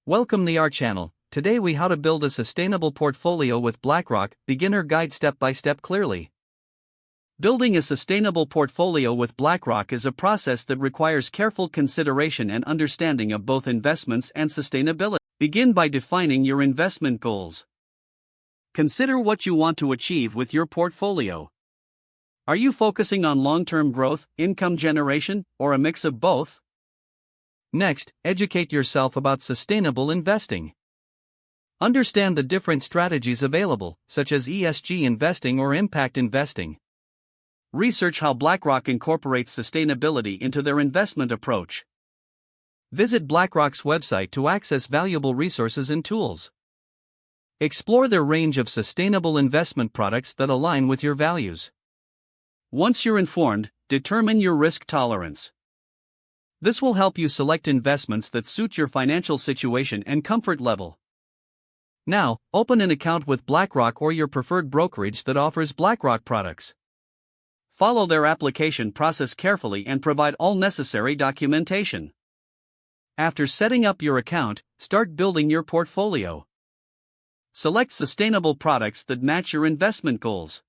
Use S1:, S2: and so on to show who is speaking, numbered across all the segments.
S1: Welcome to our channel. Today we how to build a sustainable portfolio with BlackRock, beginner guide step by step clearly. Building a sustainable portfolio with BlackRock is a process that requires careful consideration and understanding of both investments and sustainability. Begin by defining your investment goals. Consider what you want to achieve with your portfolio. Are you focusing on long-term growth, income generation, or a mix of both? Next, educate yourself about sustainable investing. Understand the different strategies available, such as ESG investing or impact investing. Research how BlackRock incorporates sustainability into their investment approach. Visit BlackRock's website to access valuable resources and tools. Explore their range of sustainable investment products that align with your values. Once you're informed, determine your risk tolerance. This will help you select investments that suit your financial situation and comfort level. Now, open an account with BlackRock or your preferred brokerage that offers BlackRock products. Follow their application process carefully and provide all necessary documentation. After setting up your account, start building your portfolio. Select sustainable products that match your investment goals.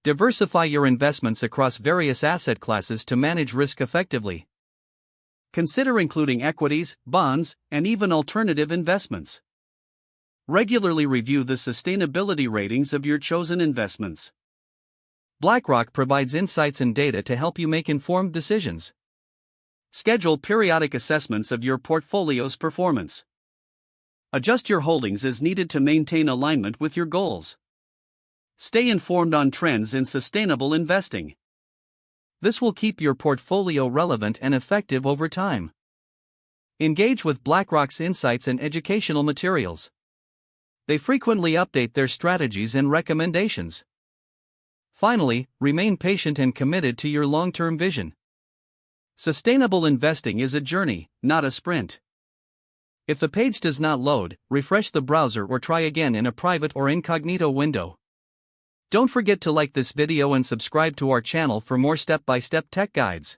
S1: Diversify your investments across various asset classes to manage risk effectively. Consider including equities, bonds, and even alternative investments. Regularly review the sustainability ratings of your chosen investments. BlackRock provides insights and data to help you make informed decisions. Schedule periodic assessments of your portfolio's performance. Adjust your holdings as needed to maintain alignment with your goals. Stay informed on trends in sustainable investing. This will keep your portfolio relevant and effective over time. Engage with BlackRock's insights and educational materials. They frequently update their strategies and recommendations. Finally, remain patient and committed to your long-term vision. Sustainable investing is a journey, not a sprint. If the page does not load, refresh the browser or try again in a private or incognito window. Don't forget to like this video and subscribe to our channel for more step-by-step tech guides.